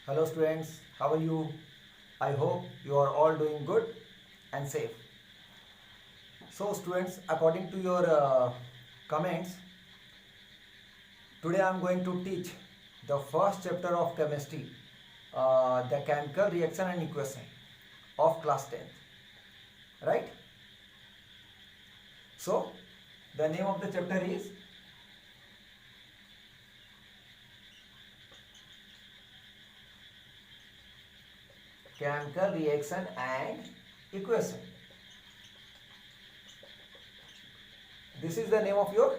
Hello students, how are you? I hope you are all doing good and safe. So students, according to your comments, today I am going to teach the first chapter of chemistry, the chemical reaction and equation of class 10th. Right? So, the name of the chapter is chemical reaction and equation. This is the name of your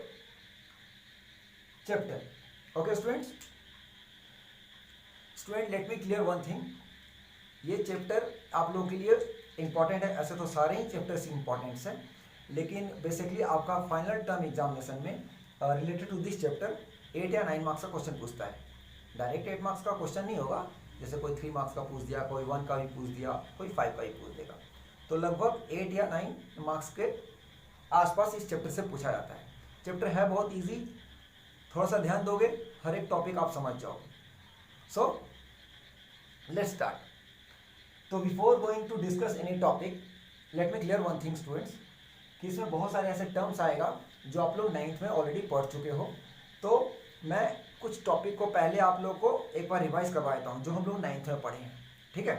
chapter. Okay students? Student, let me clear one thing. ये chapter आप लोगों के लिए important है. ऐसे तो सारे ही chapters importance हैं, लेकिन बेसिकली आपका फाइनल टर्म एग्जामिनेशन में रिलेटेड टू दिस चैप्टर 8 या 9 मार्क्स का क्वेश्चन पूछता है. डायरेक्ट 8 मार्क्स का क्वेश्चन नहीं होगा, जैसे कोई 3 मार्क्स का पूछ दिया, कोई 1 का भी पूछ दिया, कोई 5 का भी पूछ देगा. तो लगभग 8 या 9 मार्क्स के आसपास इस चैप्टर से पूछा जाता है. चैप्टर है बहुत ईजी, थोड़ा सा ध्यान दोगे हर एक टॉपिक आप समझ जाओगे. So let's start. तो before going to discuss any topic, let me clear one thing students, कि इसमें बहुत सारे ऐसे टर्म्स आएगा जो आप लोग 9th में ऑलरेडी पढ़ चुके हो. तो मैं कुछ टॉपिक को पहले आप लोग को एक बार रिवाइज करवा देता हूँ जो हम लोग 9th में पढ़े हैं. ठीक है?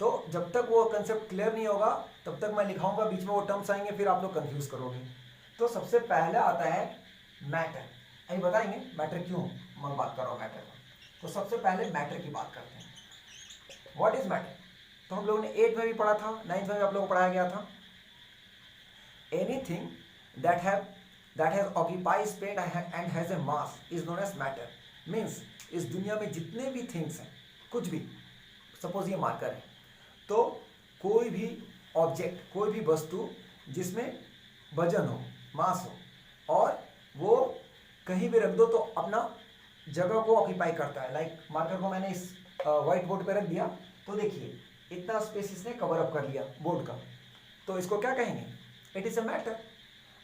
तो जब तक वो कंसेप्ट क्लियर नहीं होगा तब तक मैं लिखाऊंगा, बीच में वो टर्म्स आएंगे, फिर आप लोग कंफ्यूज करोगे. तो सबसे पहले आता है मैटर. अभी बताएंगे मैटर क्यों मैं बात कर रहा हूँ मैटर का. तो सबसे पहले मैटर की बात करते हैं. What is matter? तो हम लोगों ने 8 में भी पढ़ा था, 9th में भी आप लोगों को पढ़ाया गया था. Anything that has occupied space and has a mass is known as matter. Means इस दुनिया में जितने भी थिंग्स हैं, कुछ भी, सपोज ये मार्कर है, तो कोई भी ऑब्जेक्ट, कोई भी वस्तु जिसमें वजन हो, मास हो, और वो कहीं भी रख दो तो अपना जगह को ऑक्यूपाई करता है. लाइक मार्कर को मैंने इस व्हाइट बोर्ड पे रख दिया, तो देखिए इतना स्पेस इसने कवर अप कर लिया बोर्ड का, तो इसको क्या कहेंगे? It is a matter.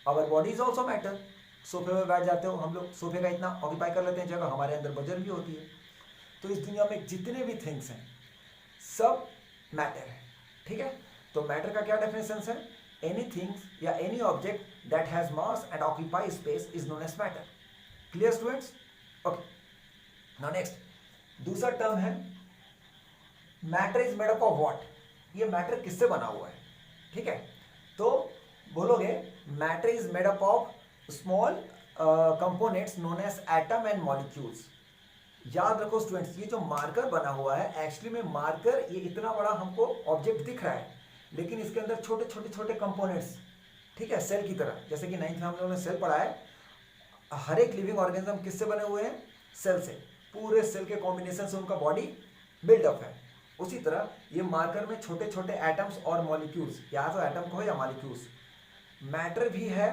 Our body is also matter. सोफे में बैठ जाते हो हम लोग, सोफे का इतना ऑक्यूपाई कर लेते हैं जगह, हमारे अंदर वजन भी होती है. तो इस दुनिया में जितने भी थिंग्स हैं सब मैटर है. ठीक है? तो मैटर का क्या डेफिनेशन है? एनी थिंग्स या any object that has mass and occupy space is known as matter. Clear students? Okay. Now next दूसरा टर्म है matter is made up of what. ये मैटर किससे बना हुआ है? ठीक है? तो बोलोगे matter is made up of small components known as atom and molecules. याद रखो स्टूडेंट्स, ये जो मार्कर बना हुआ है, एक्चुअली में मार्कर ये इतना बड़ा हमको ऑब्जेक्ट दिख रहा है, लेकिन इसके अंदर छोटे छोटे छोटे कंपोनेंट्स, ठीक है, सेल की तरह. जैसे कि 9th में हम लोगों ने सेल पढ़ा है. हर एक लिविंग ऑर्गेनिज्म किससे बने हुए हैं? सेल से. पूरे सेल के कॉम्बिनेशन से उनका बॉडी बिल्डअप है. उसी तरह ये मार्कर में छोटे छोटे एटम्स और मॉलिक्यूल्स, या तो एटम को या मॉलिक्यूल्स, मैटर भी है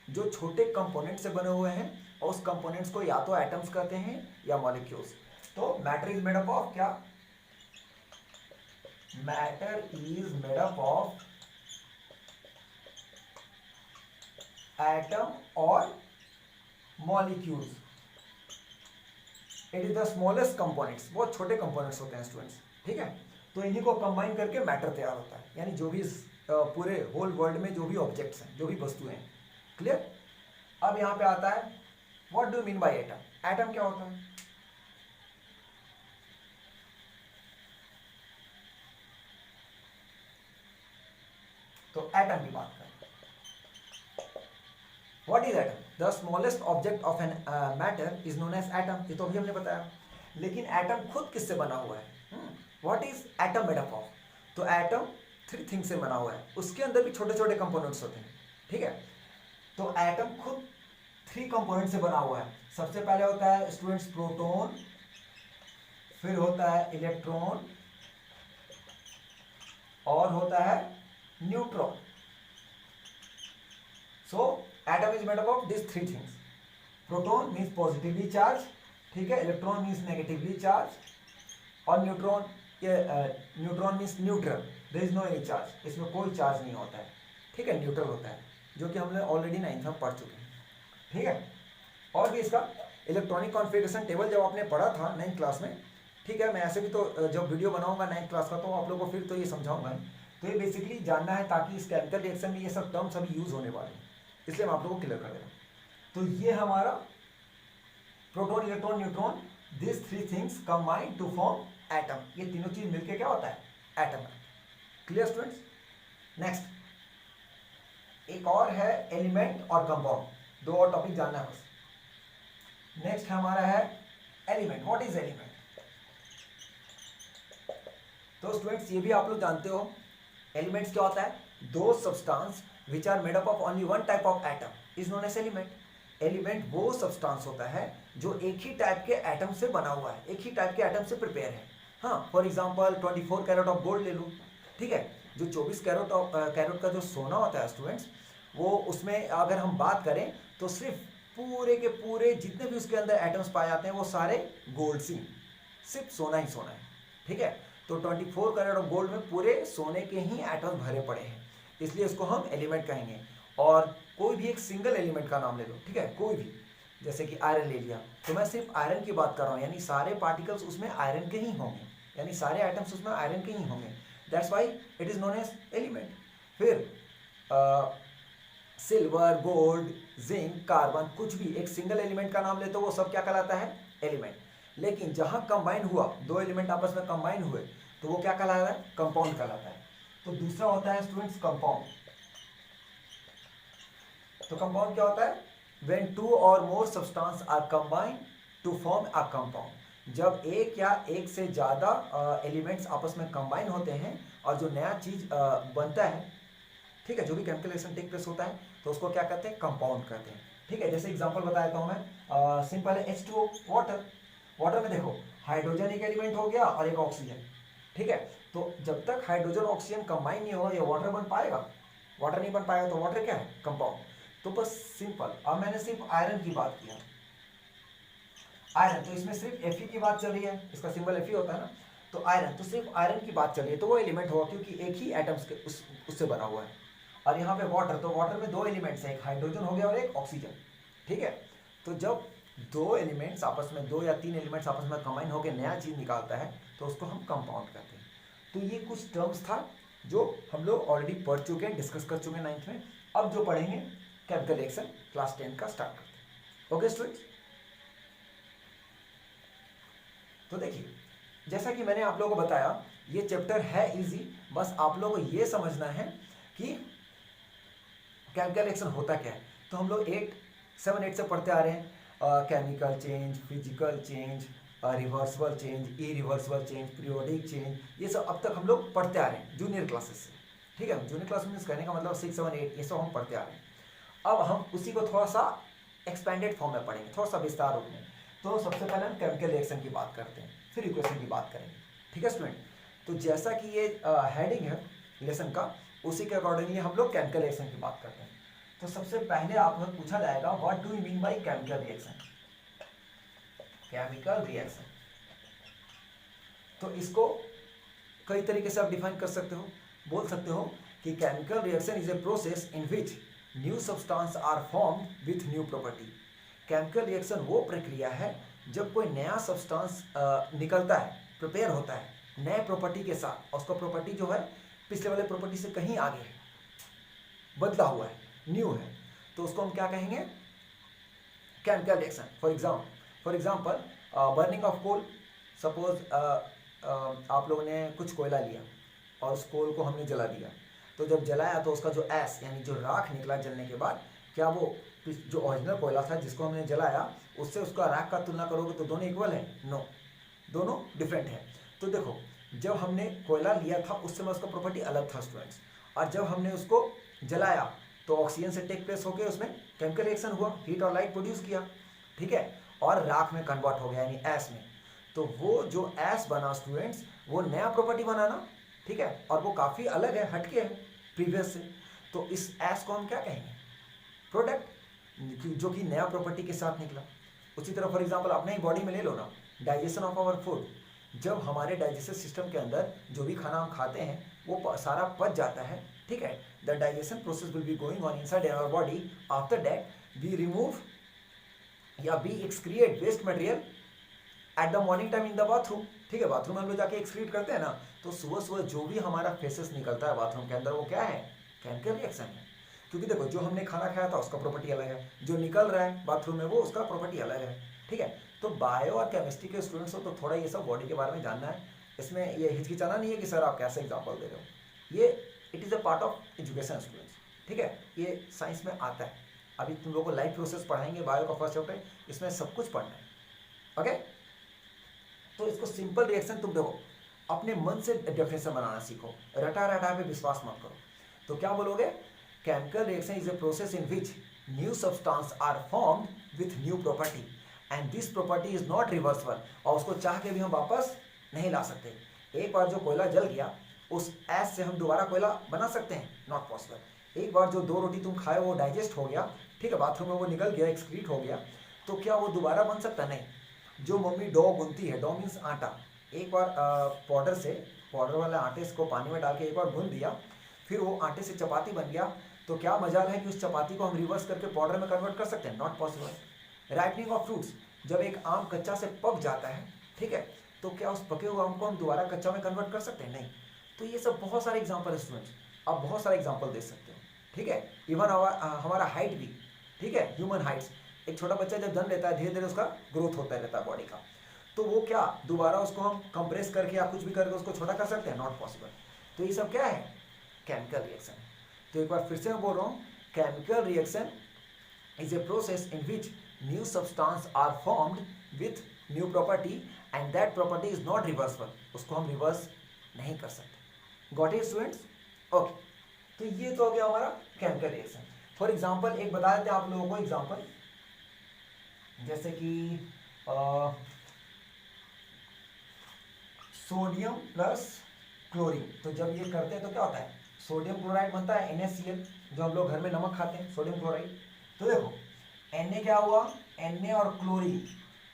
जो छोटे कंपोनेंट से बने हुए हैं, और उस कंपोनेंट्स को या तो एटम्स कहते हैं या मॉलिक्यूल्स. तो matter is made up of क्या? Matter is made up of atom और molecules. It is the smallest components. बहुत छोटे कंपोनेंट्स होते हैं स्टूडेंट्स. ठीक है? तो इन्हीं को कंबाइन करके मैटर तैयार होता है. यानी जो भी पूरे होल वर्ल्ड में जो भी ऑब्जेक्ट्स हैं, जो भी वस्तुएं हैं. क्लियर? अब यहां पे आता है what do mean by atom. Atom क्या होता है? तो एटम की बात करें. What is atom? The smallest object of an matter is known as atom. ये तो अभी हमने बताया. लेकिन एटम खुद किससे बना हुआ है? What is atom made up of? तो एटम 3 थिंग्स से बना हुआ है. उसके अंदर भी छोटे छोटे कंपोनेंट्स होते हैं. ठीक है? तो एटम खुद 3 कंपोनेंट से बना हुआ है. सबसे पहले होता है स्टूडेंट्स प्रोटॉन, फिर होता है इलेक्ट्रॉन, और होता है neutron. So atom is made up of this 3 things. Proton means positively charge, ठीक है, इलेक्ट्रॉन मीन्स नेगेटिवली चार्ज, और neutron means neutral. There is no any charge. इसमें कोई चार्ज नहीं होता है. ठीक है? न्यूट्रल होता है, जो कि हमने ऑलरेडी 9th में पढ़ चुके हैं. ठीक है? और भी इसका इलेक्ट्रॉनिक कॉन्फ़िगरेशन टेबल जब आपने पढ़ा था 9th क्लास में, ठीक है, मैं ऐसे भी तो जब वीडियो बनाऊंगा 9th क्लास का तो आप लोगों को फिर तो ये समझाऊंगा। तो ये बेसिकली जानना है ताकि इस केमिकल रिएक्शन में ये सब टर्म्स अभी यूज होने वाले हैं, इसलिए मैं आप लोगों को क्लियर कर दे रहा हूँ। तो ये हमारा proton, electron, neutron, this three things combine to form atom. ये तीनों चीज मिलके क्या होता है? एटम। Clear students? नेक्स्ट एक और है एलिमेंट और कंपाउंड, दो और टॉपिक जानना है बस। नेक्स्ट हमारा है एलिमेंट। What is element? तो स्टूडेंट्स ये भी आप लोग जानते हो, एलिमेंट्स क्या होता है? Those substance which are made up of only one type of atom is known as element. Element वो सब्सटेंस होता है जो एक ही टाइप के एटम से बना हुआ है, एक ही टाइप के एटम से प्रिपेयर है। हाँ, for example 24 carat of gold ले लूँ, ठीक है, जो 24 कैरेट का जो सोना होता है स्टूडेंट्स, वो उसमें अगर हम बात करें तो सिर्फ पूरे के पूरे जितने भी उसके अंदर एटम्स पाए जाते हैं वो सारे गोल्ड से, सिर्फ सोना ही सोना है, ठीक है। तो 24 कैरेट ऑफ गोल्ड में पूरे सोने के ही एटम्स भरे पड़े हैं, इसलिए इसको हम एलिमेंट कहेंगे। और कोई भी एक सिंगल एलिमेंट का नाम ले लो, ठीक है, कोई भी, जैसे कि आयरन ले लिया तो मैं सिर्फ आयरन की बात कर रहा हूँ, यानी सारे पार्टिकल्स उसमें आयरन के ही होंगे, यानी सारे आइटम्स उसमें आयरन के ही होंगे, that's why it is known as element. फिर सिल्वर, गोल्ड, जिंक, कार्बन, कुछ भी एक सिंगल एलिमेंट का नाम ले तो वो सब क्या कहलाता है? एलिमेंट। लेकिन जहां कंबाइन हुआ, दो एलिमेंट आपस में कंबाइन हुए तो वो क्या कहलाता है? कंपाउंड कहलाता है। तो दूसरा होता है स्टूडेंट्स कंपाउंड। तो कंपाउंड क्या होता है? When two or more substance are combined to form a compound। जब एक या एक से ज़्यादा एलिमेंट्स आपस में कंबाइन होते हैं और जो नया चीज बनता है, ठीक है, जो भी केमिकल रिएक्शन टेक प्लेस होता है तो उसको क्या कहते हैं? कंपाउंड कहते हैं, ठीक है। जैसे एग्जांपल बता देता हूँ मैं, सिंपल है H2O, वाटर। वाटर में देखो हाइड्रोजन एक एलिमेंट हो गया और एक ऑक्सीजन, ठीक है। तो जब तक हाइड्रोजन ऑक्सीजन कंबाइन नहीं होगा ये वाटर बन पाएगा? वाटर नहीं बन पाएगा, तो वाटर क्या है? कंपाउंड। तो बस सिंपल। अब मैंने सिर्फ आयरन की बात किया, आयरन, तो इसमें सिर्फ Fe की बात चल रही है, इसका सिंबल Fe होता है ना, तो आयरन, तो सिर्फ आयरन की बात चल रही है तो वो एलिमेंट होगा क्योंकि एक ही एटम्स के उससे बना हुआ है। और यहाँ पे वाटर, तो वाटर में दो एलिमेंट्स हैं, एक हाइड्रोजन हो गया और एक ऑक्सीजन, ठीक है। तो जब दो एलिमेंट्स आपस में, दो या तीन एलिमेंट्स आपस में कंबाइन होकर नया चीज निकालता है तो उसको हम कंपाउंड कहते हैं। तो ये कुछ टर्म्स था जो हम लोग ऑलरेडी पढ़ चुके हैं, डिस्कस कर चुके हैं 9th में। अब जो पढ़ेंगे केमिकल रिएक्शन क्लास 10 का स्टार्ट करते हैं। Okay students? तो देखिए, जैसा कि मैंने आप लोगों को बताया ये चैप्टर है इजी, बस आप लोगों को ये समझना है कि केमिकल रिएक्शन होता क्या है। तो हम लोग 7, 8 से पढ़ते आ रहे हैं, chemical change, physical change, reversible change, irreversible change, periodic change, ये सब अब तक हम लोग पढ़ते आ रहे हैं जूनियर क्लासेस से, ठीक है। जूनियर क्लास में कहने का मतलब 6, 7, 8 ये सब हम पढ़ते आ रहे हैं। अब हम उसी को थोड़ा सा एक्सपेंडेड फॉर्म में पढ़ेंगे, थोड़ा सा विस्तार रूप में। तो सबसे पहले हम केमिकल रिएक्शन की बात करते हैं, फिर इक्वेशन की बात करेंगे, ठीक है स्टूडेंट। तो जैसा कि ये हेडिंग है लेसन का, उसी के अकॉर्डिंगली हम लोग केमिकल रिएक्शन की बात करते हैं। तो सबसे पहले आपको पूछा जाएगा what do you mean by chemical reaction? Chemical reaction, तो इसको कई तरीके से आप डिफाइन कर सकते हो। बोल सकते हो कि chemical reaction is a process in which new substance are formed with new property. Chemical reaction वो प्रक्रिया है जब कोई नया सब्सटेंस निकलता है, प्रिपेयर होता है नए प्रॉपर्टी के साथ, और उसका प्रॉपर्टी जो है पिछले वाले प्रॉपर्टी से कहीं आगे है, बदला हुआ है, न्यू है, तो उसको हम क्या कहेंगे? Chemical reaction. For example burning of coal. Suppose आप लोगों ने कुछ कोयला लिया और उस कोल को हमने जला दिया, तो जब जलाया तो उसका जो ऐश यानी जो राख निकला जलने के बाद, क्या वो जो ओरिजिनल कोयला था जिसको हमने जलाया उससे उसका राख का तुलना करोगे तो दोनों इक्वल है? नो, दोनों डिफरेंट है। तो देखो, जब हमने कोयला लिया था उस समय उसका प्रॉपर्टी अलग था स्टूडेंट्स, और जब हमने उसको जलाया तो ऑक्सीजन से टेक प्लेस होकर उसमें केमिकल रिएक्शन हुआ, हीट और लाइट प्रोड्यूस किया, ठीक है, और राख में कन्वर्ट हो गया यानी ऐश में। तो वो जो ऐश बना स्टूडेंट्स, वो नया प्रॉपर्टी बना ना, ठीक है, और वो काफ़ी अलग है, हटके है प्रीवियस से। तो इस ऐश को हम क्या कहेंगे? प्रोडक्ट, जो कि नया प्रॉपर्टी के साथ निकला। उसी तरह फॉर एग्जांपल अपने ही बॉडी में ले लो ना, डाइजेशन ऑफ आवर फूड। जब हमारे डाइजेस्टिव सिस्टम के अंदर जो भी खाना हम खाते हैं वो सारा पच जाता है, ठीक है, the digestion process will be going on inside our body. After that we remove या we excrete waste material at the morning time in the bathroom, ठीक है, बाथरूम में हम लोग जाके एक्सक्रीट करते हैं ना, तो सुबह सुबह जो भी हमारा फेसेस निकलता है बाथरूम के अंदर वो क्या है, केमिकल रिएक्शन है। क्योंकि देखो जो हमने खाना खाया था उसका प्रॉपर्टी अलग है, जो निकल रहा है बाथरूम में वो उसका प्रॉपर्टी अलग है, ठीक है। तो बायो और केमिस्ट्री के स्टूडेंट्स हो तो थोड़ा ये सब बॉडी के बारे में जानना है। इसमें ये हिचकिचाना नहीं है कि सर आप कैसे एग्जाम्पल दे रहे हो, ये it is a part of education students, ठीक है, ये साइंस में आता है। अभी तुम लोगों को लाइफ प्रोसेस पढ़ाएंगे, बायो का फर्स्ट चैप्टर, इसमें सब कुछ पढ़ना है, ओके। तो इसको सिंपल रिएक्शन तुम देखो अपने मन से डेफिनेशन बनाना सीखो, रटा रटा पे विश्वास मत करो। तो क्या बोलोगे, chemical reaction is a process in which new substance are formed with new property and this property is not reversible, और उसको चाह के भी हम वापस नहीं ला सकते। एक बार जो कोयला जल गया उस ऐश से हम दोबारा कोयला बना सकते हैं, नॉट पॉसिबल। एक बार जो 2 रोटी तुम खाए वो डाइजेस्ट हो गया, ठीक है, बाथरूम में वो निकल गया, एक्सक्रीट हो गया, तो क्या वो दोबारा बन सकता? नहीं। जो मम्मी डो गूंथती है, डो मीन्स आटा, एक बार पाउडर से, पाउडर वाले आटे को पानी में डाल के एक बार गूंथ दिया, फिर वो आटे से चपाती बन गया, तो क्या मजाल है कि उस चपाती को हम रिवर्स करके पाउडर में कन्वर्ट कर सकते हैं? Not possible. Ripening of fruits, जब एक आम कच्चा से पक जाता है, ठीक है, तो क्या उस पके हुए आम को हम दोबारा कच्चा में कन्वर्ट कर सकते हैं? नहीं। तो ये सब बहुत सारे एग्जाम्पल है स्टूडेंट्स, आप बहुत सारे एग्जाम्पल दे सकते हो, ठीक है। इवन हमारा हाइट भी, ठीक है, ह्यूमन हाइट्स, एक छोटा बच्चा जब जन्म लेता है धीरे धीरे उसका ग्रोथ होता रहता है बॉडी का, तो वो क्या दोबारा उसको हम कंप्रेस करके या कुछ भी करके उसको छोटा कर सकते हैं? Not possible. तो ये सब क्या है? Chemical reaction. तो एक बार फिर से मैं बोल रहा हूँ, chemical reaction is a process in which new substance are formed with new property and that property is not reversible, उसको हम रिवर्स नहीं कर सकते। Got it students? ओके, तो ये तो हो गया हमारा केमिकल रिएक्शन। फॉर एग्जाम्पल एक बता देते हैं आप लोगों को एग्जाम्पल, जैसे कि सोडियम प्लस क्लोरीन, तो जब ये करते हैं तो क्या होता है, सोडियम क्लोराइड बनता है NaCl, जो हम लोग घर में नमक खाते हैं, सोडियम क्लोराइड। तो देखो Na क्या हुआ, Na और क्लोरीन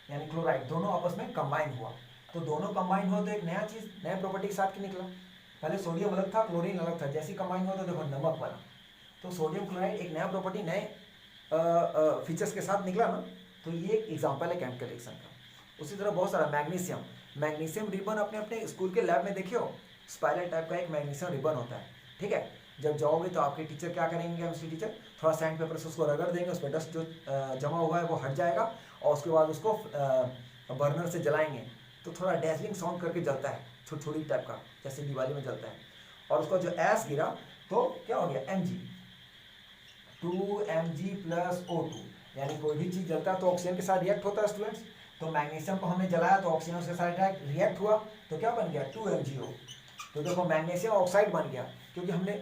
यानी क्लोराइड दोनों आपस में कंबाइन हुआ, तो दोनों कंबाइन हुआ तो एक नया चीज, नया प्रॉपर्टी के साथ निकला। पहले सोडियम अलग था, क्लोरीन अलग था, जैसे कंबाइन हुआ तो देखो नमक बना। तो सोडियम क्लोराइड एक नया प्रॉपर्टी, नए फीचर्स के साथ निकला ना, तो ये एक एग्जाम्पल है केमिकल रिएक्शन का। उसी तरह बहुत सारा मैग्नीशियम, मैग्नीशियम रिबन अपने अपने स्कूल के लैब में देखे हो, स्पाइरल टाइप का एक मैग्नीशियम रिबन होता है, ठीक है। जब जाओगे तो आपके टीचर क्या करेंगे, केमिस्ट्री टीचर थोड़ा सैंड पेपर से उसको रगड़ देंगे, उस पर डस्ट जो जमा हुआ है वो हट जाएगा, और उसके बाद उसको बर्नर से जलाएंगे तो थोड़ा डैजलिंग साउंड करके जलता है, छोटी छोटी टाइप का, जैसे दिवाली में जलता है। और उसका जो ऐश गिरा तो क्या हो गया, Mg, 2Mg प्लस O2, यानी कोई भी चीज़ जलता है तो ऑक्सीजन के साथ रिएक्ट होता है स्टूडेंट्स। तो मैग्नीशियम को हमने जलाया तो ऑक्सीजन उसके साथ रिएक्ट हुआ, तो क्या बन गया, 2MgO। तो देखो मैग्नीशियम ऑक्साइड बन गया, क्योंकि हमने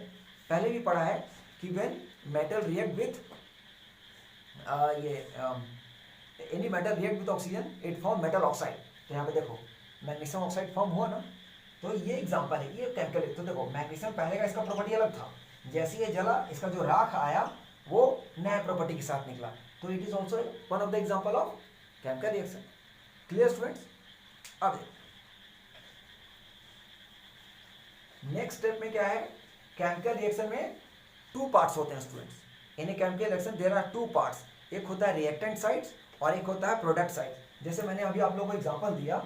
पहले भी पढ़ा है कि when metal react with any metal react with oxygen it form metal oxide. तो यहाँ पे देखो मैग्नीशियम ऑक्साइड फॉर्म हुआ ना, तो ये एग्जांपल है, ये केमिकल। तो देखो मैग्नीशियम पहले का इसका प्रॉपर्टी अलग था, जैसे ये जला इसका जो राख आया वो नया प्रॉपर्टी के साथ निकला, तो it is also one of the example of chemical reaction. Clear students? अब नेक्स्ट स्टेप में क्या है, केमिकल रिएक्शन में 2 पार्ट्स होते हैं students. In a chemical reaction there are 2 parts, एक होता है रिएक्टेंट साइड और एक होता है प्रोडक्ट साइड। जैसे मैंने अभी आप लोगों को एग्जांपल दिया,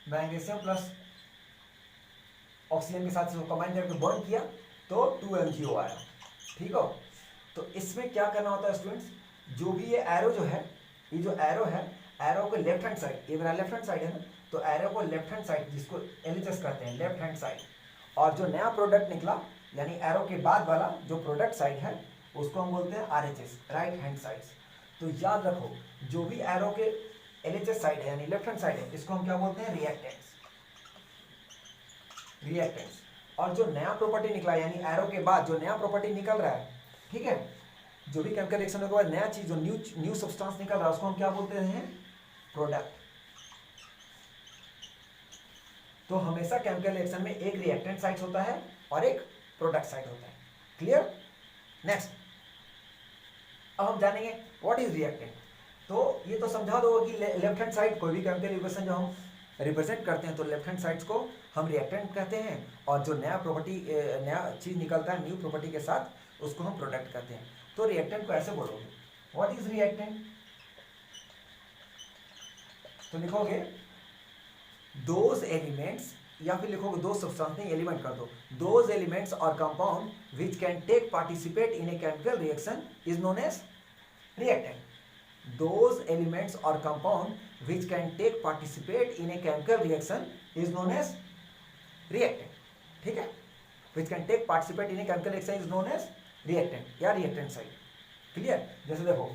मैग्नीशियम प्लस ऑक्सीजन के साथ इसको कंबाइन करके बर्न किया तो 2MgO आया, ठीक हो। तो इसमें क्या करना होता है स्टूडेंट्स, जो भी ये एरो जो है, ये जो एरो है, एरो को लेफ्ट हैंड साइड, ये मेरा लेफ्ट हैंड साइड है ना, तो एरो को लेफ्ट हैंड साइड, जिसको LHS कहते हैं, लेफ्ट हैंड साइड, और जो नया प्रोडक्ट निकला यानी एरो के बाद वाला जो प्रोडक्ट साइड है उसको हम बोलते हैं RHS, राइट हैंड साइड। तो याद रखो जो भी एरो के LHS साइड है यानी लेफ्ट हैंड साइड है, इसको हम क्या बोलते हैं, रिएक्टेंट्स, रिएक्टेंट्स। और जो नया प्रॉपर्टी निकला यानी एरो के बाद जो नया प्रॉपर्टी निकल रहा है, ठीक है, जो भी केमिकल रिएक्शन के बाद नया चीज जो न्यू सब्सटेंस निकल रहा है उसको हम क्या बोलते हैं, प्रोडक्ट। तो हमेशा केमिकल रिएक्शन में एक रिएक्टेंट साइड होता है और एक प्रोडक्ट साइड होता है। क्लियर? नेक्स्ट अब हम जानेंगे व्हाट इज रिएक्टेंट। तो ये तो समझा दो कि लेफ्ट हैंड साइड कोई भी केमिकल रिएक्शन जो हम रिप्रेजेंट करते हैं तो लेफ्ट हैंड साइड्स को हम रिएक्टेंट कहते हैं, और जो नया प्रॉपर्टी नया चीज निकलता है न्यू प्रॉपर्टी के साथ उसको हम प्रोडक्ट कहते हैं। तो रिएक्टेंट को ऐसे बोलोगे, व्हाट इज रिएक्टेंट, तो लिखोगे दोज एलिमेंट्स, या फिर लिखोगे दो सब्सटेंस, नहीं एलिमेंट कर दो, those elements or compound which can take participate in a chemical reaction is known as reactant. Those elements or compound which can take participate in a chemical reaction is known as reactant. ठीक है, which can take participate in a chemical reaction is known as reactant या reactant side. Clear. जैसे देखो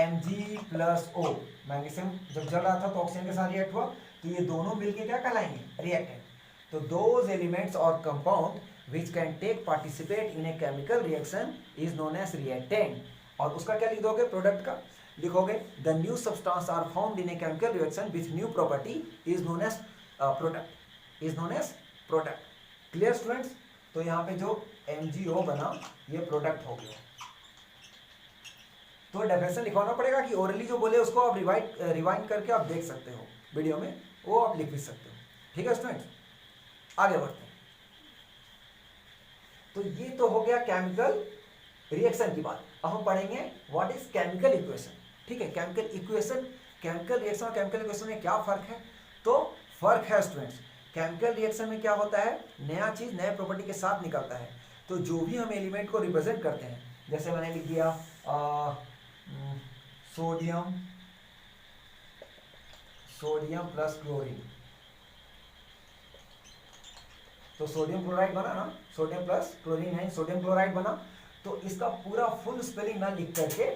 Mg plus O, magnesium जब जल रहा था तो ऑक्सीजन के साथ रिएक्ट हुआ, तो ये दोनों मिलके क्या कहलाएंगे, रिएक्टेंट. तो those elements or compound which can take participate in a chemical reaction is known as reactant. और उसका क्या लिख दोगे, प्रोडक्ट का लिखोगे the new substance are found in a chemical reaction with new property is known as product, is known as product. Clear students. तो यहाँ पे जो MgO बना ये प्रोडक्ट हो गया. तो डेफिनेशन लिखवाना पड़ेगा कि ओरली जो बोले उसको आप रिवाइंड करके आप देख सकते हो वीडियो में, वो आप लिख भी सकते हो. ठीक है स्टूडेंट्स, आगे बढ़ते हैं. तो ये तो हो गया केमिकल रिएक्शन की बात. अब हम पढ़ेंगे व्हाट इज केमिकल इक्वेशन. ठीक है, केमिकल इक्वेशन, केमिकल रिएक्शन और केमिकल इक्वेशन में क्या फर्क है. तो फर्क है स्टूडेंट्स, केमिकल रिएक्शन में क्या होता है, नया चीज नए प्रॉपर्टी के साथ निकलता है. तो जो भी हम एलिमेंट को रिप्रेजेंट करते हैं, जैसे मैंने लिख दिया सोडियम प्लस क्लोरीन, तो सोडियम क्लोराइड बना ना, सोडियम प्लस क्लोरीन है, सोडियम क्लोराइड बना. तो इसका पूरा फुल स्पेलिंग ना लिख करके,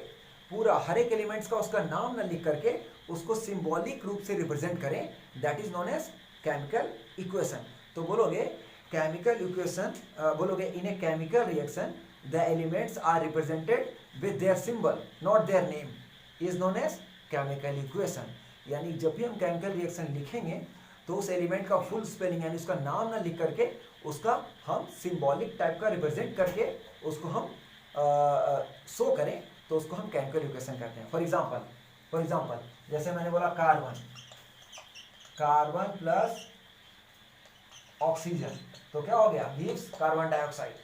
पूरा हर एक एलिमेंट्स का उसका नाम ना लिख करके उसको सिंबॉलिक रूप से रिप्रेजेंट करें, that is known as chemical equation. तो बोलोगे केमिकल इक्वेशन, बोलोगे in a chemical reaction the elements are represented with their symbol not their name is known as chemical equation. यानी जब भी हम केमिकल रिएक्शन लिखेंगे तो उस एलिमेंट का फुल स्पेलिंग यानी उसका नाम ना लिख करके उसका हम सिंबॉलिक टाइप का रिप्रेजेंट करके उसको हम शो करें, तो उसको हम केमिकल इक्वेशन कहते हैं. फॉर एग्जांपल जैसे मैंने बोला कार्बन प्लस ऑक्सीजन, तो क्या हो गया, गिव्स कार्बन डाइऑक्साइड.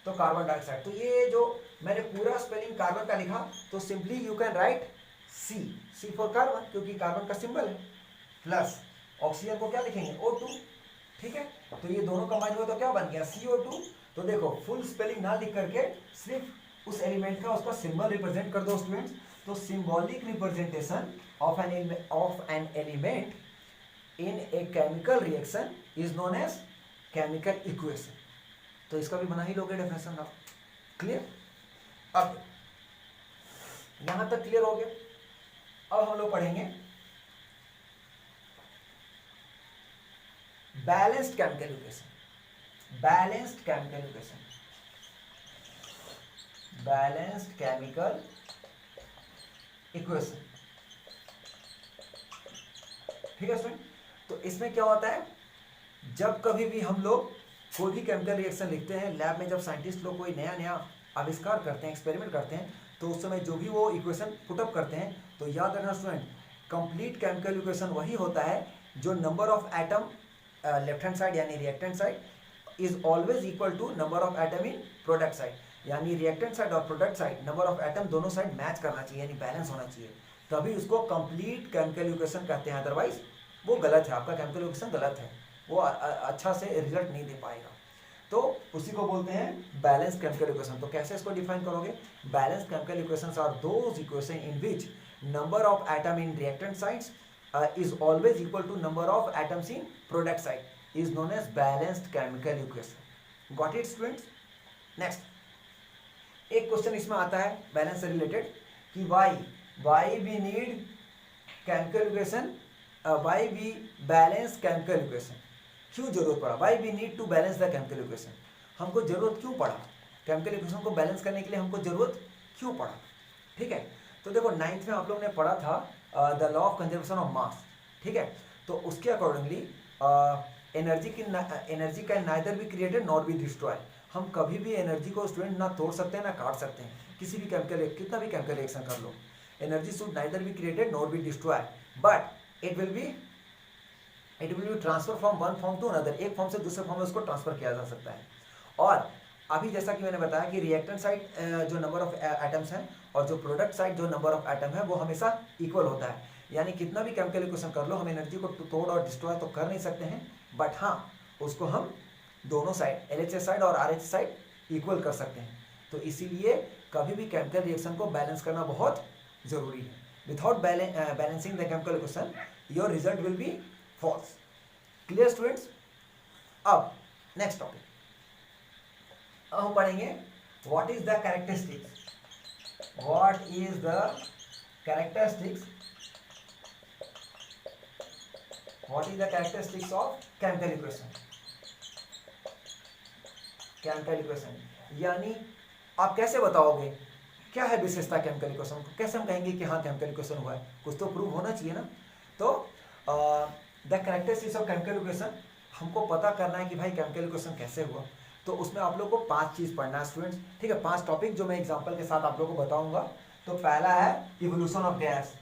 तो कार्बन डाइऑक्साइड, तो ये जो मैंने पूरा स्पेलिंग कार्बन का लिखा, तो simply you can write C for carbon, क्योंकि कार्बन का सिंबल है, प्लस ऑक्सीजन को क्या लिखेंगे, O2. ठीक है, तो ये दोनों कंबाइन हुए तो क्या बन गया, CO2. तो देखो फुल स्पेलिंग ना लिख करके सिर्फ उस एलिमेंट का उसका सिंबल रिप्रेजेंट कर दो स्टूडेंट्स. तो symbolic representation of an element in a chemical reaction is known as chemical equation. तो इसका भी बना ही लोगे डेफिनेशन आप. क्लियर. अब यहां तक क्लियर हो गया. अब हम लोग पढ़ेंगे balanced chemical equation. Balanced chemical equation, balanced chemical equation. ठीक है स्टूडेंट. तो इसमें क्या होता है, जब कभी भी हम लोग कोई भी केमिकल रिएक्शन लिखते हैं लैब में, जब साइंटिस्ट लोग कोई नया नया आविष्कार करते हैं, एक्सपेरिमेंट करते हैं, तो उस समय जो भी वो इक्वेशन पुटअप करते हैं, तो याद रखना स्टूडेंट, कंप्लीट केमिकल इक्वेशन वही होता है जो number of atom left hand side यानी reactant side is always equal to number of atom in product side. यानी रिएक्टेंट साइड और product side number of atom दोनों साइड मैच करना चाहिए, यानी बैलेंस होना चाहिए, तभी उसको कंप्लीट केमिकल इक्वेशन कहते हैं. अदरवाइज वो गलत है, आपका केमिकल इक्वेशन गलत है, वो अच्छा से रिजल्ट नहीं दे पाएगा. तो उसी को बोलते हैं बैलेंस केमिकल इक्वेशन. तो कैसे इसको डिफाइन करोगे, balance chemical equations are those equation in which number of atom in reactant sides is always equal to number of atoms in product side is known as balanced chemical equation. Got it students? Next, एक question इसमें आता है balance से related कि why we need chemical equation, why we balance chemical equation. क्यों जरूरत पड़ा, why we need to balance the chemical equation. हमको जरूरत क्यों पड़ा, केमिकल इक्वेशन को बैलेंस करने के लिए हमको जरूरत क्यों पड़ा. ठीक है, तो देखो 9th में आप लोगों ने पढ़ा था the law of conservation of mass. ठीक है, तो उसके accordingly energy can neither be created not be destroy. हम कभी भी एनर्जी को स्टूडेंट ना तोड़ सकते हैं ना काट सकते हैं. किसी भी केमिकल, कितना भी केमिकल रिएक्शन कर लो, energy should neither be created not be destroy, but it will be transfer from one form to another. एक फॉर्म से दूसरे फॉर्म में उसको ट्रांसफर किया जा सकता है. और अभी जैसा कि मैंने बताया कि रिएक्टेंट साइड जो नंबर ऑफ एटम्स हैं और जो प्रोडक्ट साइड जो नंबर ऑफ एटम है वो हमेशा इक्वल होता है। यानी कितना भी केमिकल इक्वेशन कर लो, हम एनर्जी को तोड़ और डिस्ट्रॉय तो कर नहीं सकते हैं, बट हाँ उसको हम दोनों साइड LHS साइड और RH साइड इक्वल कर सकते हैं। तो इसीलिए कभी भी केमिकल रिएक्शन को बैलेंस करना बहुत जरूरी है। Without balancing the chemical equation your result will be false. Clear students? अब नेक्स्ट टॉपिक हम पढ़ेंगे what is the characteristics, what is the characteristics, what is the characteristics of chemical equation. Chemical equation यानी आप कैसे बताओगे क्या है विशेषता केमिकल इक्वेशन को, कैसे हम कहेंगे कि हाँ केमिकल इक्वेशन हुआ है, कुछ तो प्रूव होना चाहिए ना। तो the characteristics of chemical equation हमको पता करना है कि भाई केमिकल इक्वेशन कैसे हुआ। तो उसमें आप लोग को 5 चीज पढ़ना है स्टूडेंट्स, ठीक है। 5 टॉपिक जो मैं एग्जांपल के साथ आप लोग को बताऊंगा। तो पहला है evolution of gas,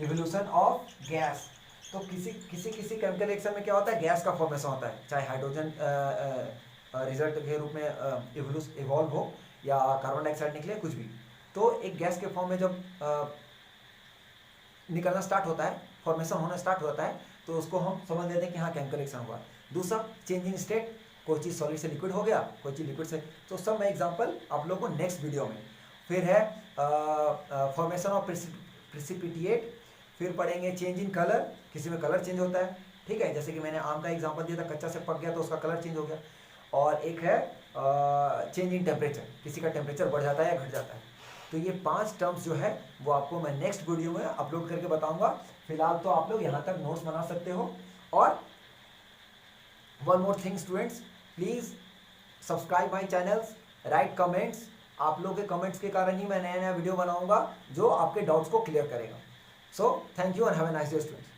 evolution of gas. तो किसी केमिकल रिएक्शन में क्या होता है, गैस का फॉर्मेशन होता है, चाहे हाइड्रोजन रिजल्ट के रूप में इवॉल्व हो या कार्बन डाइऑक्साइड निकले, कुछ भी। तो एक गैस के फॉर्म में जब निकलना स्टार्ट होता है, फॉर्मेशन होना स्टार्ट होता है, तो उसको हम समझ लेते हैं कि हाँ केमिकल रिएक्शन हुआ। दूसरा चेंजिंग स्टेट, कोई चीज़ सॉलिड से लिक्विड हो गया, कोई चीज़ लिक्विड से, तो सब मैं एग्जांपल आप लोगों को नेक्स्ट वीडियो में। फिर है फॉर्मेशन ऑफ प्रेसिपिटेट, फिर पढ़ेंगे चेंज इन कलर, किसी में कलर चेंज होता है, ठीक है। जैसे कि मैंने आम का एग्जांपल दिया था, कच्चा से पक गया तो उसका कलर चेंज हो गया। और एक है चेंज इन टेम्परेचर, किसी का टेम्परेचर बढ़ जाता है या घट जाता है। तो ये 5 टर्म्स जो है वो आपको मैं नेक्स्ट वीडियो में अपलोड करके बताऊंगा। फिलहाल तो आप लोग यहाँ तक नोट्स बना सकते हो। और one more thing students, please subscribe my channels, right comments. आप लोगों के कमेंट्स के कारण ही मैं नया नया वीडियो बनाऊंगा जो आपके डाउट्स को क्लियर करेगा। So thank you and have a nice day students.